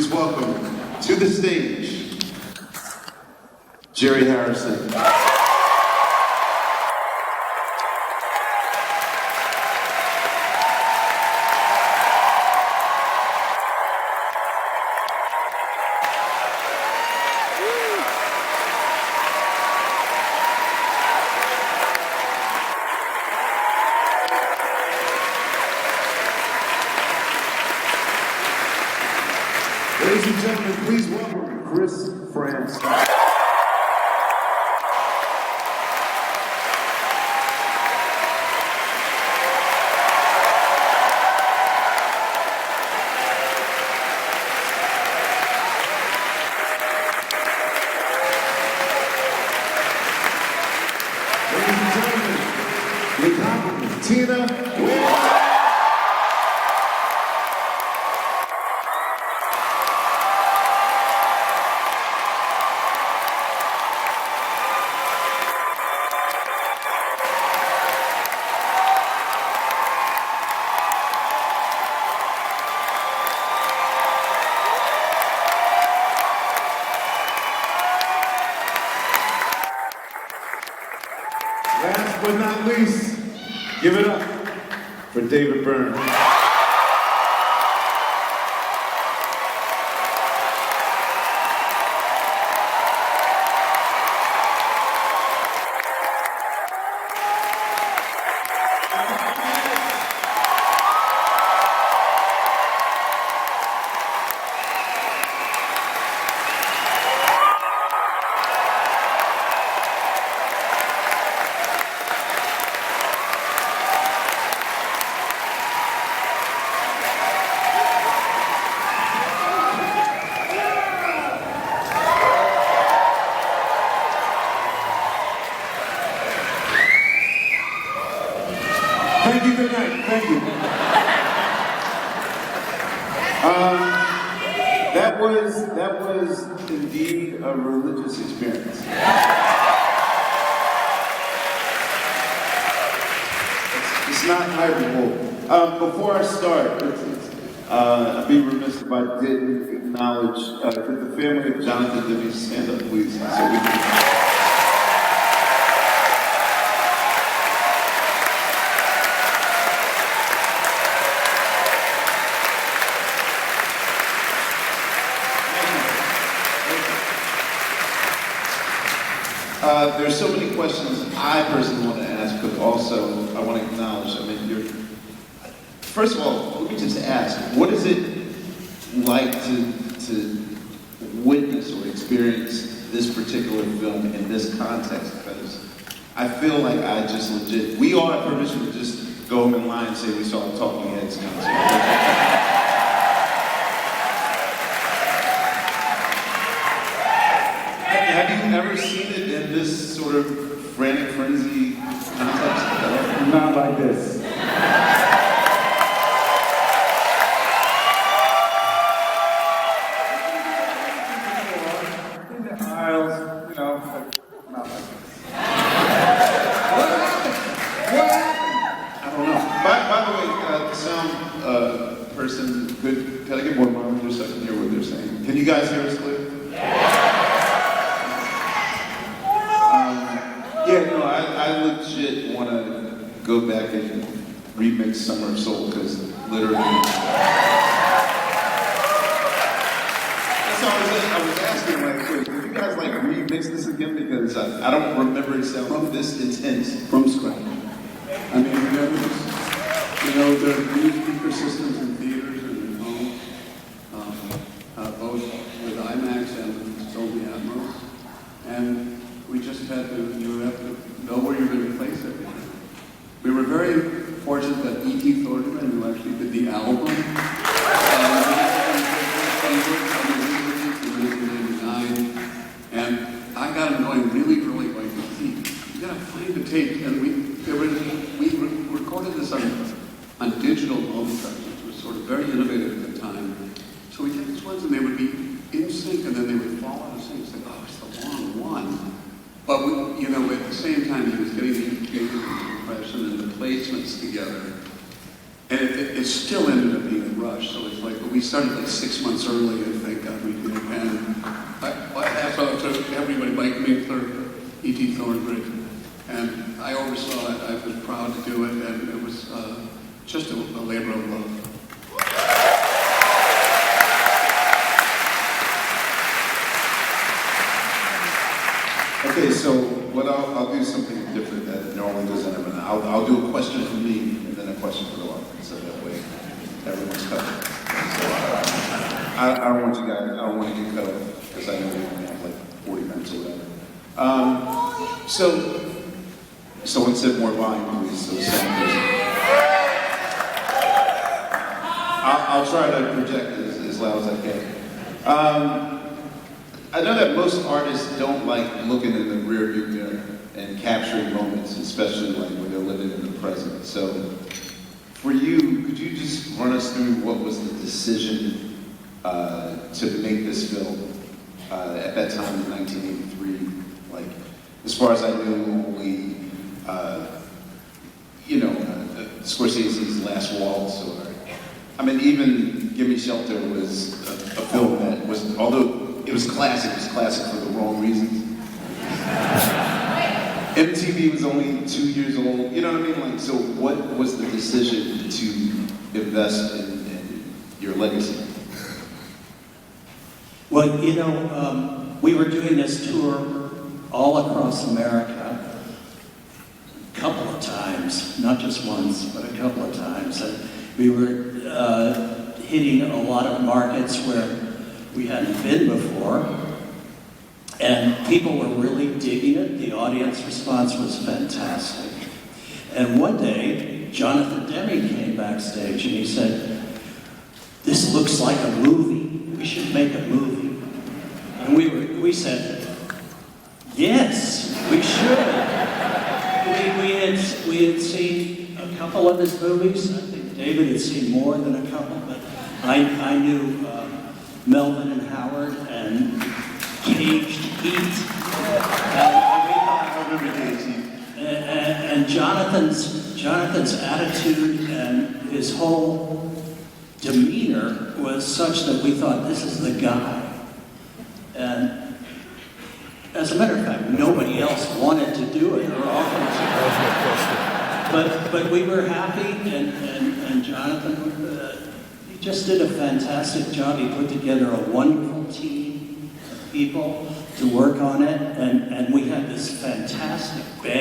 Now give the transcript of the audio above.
Please welcome to the stage, Jerry Harrison. Ladies and gentlemen, please welcome Chris France. Ladies and gentlemen, the compliment, Tina Williams. Last but not least, give it up for David Byrne. Thank you, good night. Thank you. That was indeed a religious experience. It's not hyperbole. Before I start, I'd be remiss if I didn't acknowledge could the family of Jonathan Demme stand up, please, so we can. There's so many questions I personally want to ask, but also I want to acknowledge, first of all, let me just ask, what is it like to witness or experience this particular film in this context? Because I feel like I just legit, we all have permission to just go home and lie and say we saw a Talking Heads concert. Have you ever seen it in this sort of frantic frenzy context? Not like this. In the aisles, not like this. What happened? I don't know. By the way, the sound person, can I get more monitors so I can hear what they're saying? Can you guys hear us clear? I legit want to go back and remix Summer of Soul, because literally... That's all I was asking, wait, did you guys remix this again? Because I don't remember it sounding this intense. From scratch. I mean, remember this? There are new speaker systems in theaters and at home, both with IMAX and with Dolby Atmos. And we just had to, you have to know where you're going to place everything. We were very fortunate that E.T. Thornton, who actually did the album, in 1989, and I got him going really, really like you got to find the tape, and we recorded this on digital multitracks, which was sort of very innovative at the time. So we did these ones, and they would be in sync, and then they would fall out of sync. It's like, oh, it's the wrong one. But at the same time, he was getting the impression and the placements together. And it still ended up being a rush, so it's like, but we started like 6 months early, and thank God we did. And I hats off to everybody, Mike Minkler, E.T. Thornbridge, and I oversaw it. I was proud to do it, and it was just a labor of love. Okay, so what I'll do something different that normally doesn't happen. I'll do a question for me and then a question for the audience, so that way everyone's covered. So, I don't want you guys, I don't want to get cut off because I know we only have like 40 minutes or whatever. So someone said more volume, please. So I'll try to project it as loud as I can. I know that most artists don't like looking in the rearview mirror and capturing moments, especially like when they're living in the present. So, for you, could you just run us through what was the decision to make this film at that time in 1983? Like, as far as I knew, only Scorsese's Last Waltz, or I mean, even Give Me Shelter was a film that was, although it was classic for the wrong reasons. MTV was only 2 years old, you know what I mean? Like, so what was the decision to invest in your legacy? Well, we were doing this tour all across America a couple of times, not just once, but a couple of times. And we were hitting a lot of markets where we hadn't been before, and people were really digging it. The audience response was fantastic. And one day, Jonathan Demme came backstage and he said, "This looks like a movie. We should make a movie." And we said, "Yes, we should." We had seen a couple of his movies. I think David had seen more than a couple, but I knew Melvin and Howard and Caged Heat. And Jonathan's attitude and his whole demeanor was such that we thought, this is the guy. And as a matter of fact, nobody else wanted to do it or offered to. But we were happy, and Jonathan, he just did a fantastic job. He put together a wonderful team of people to work on it, and we had this fantastic band.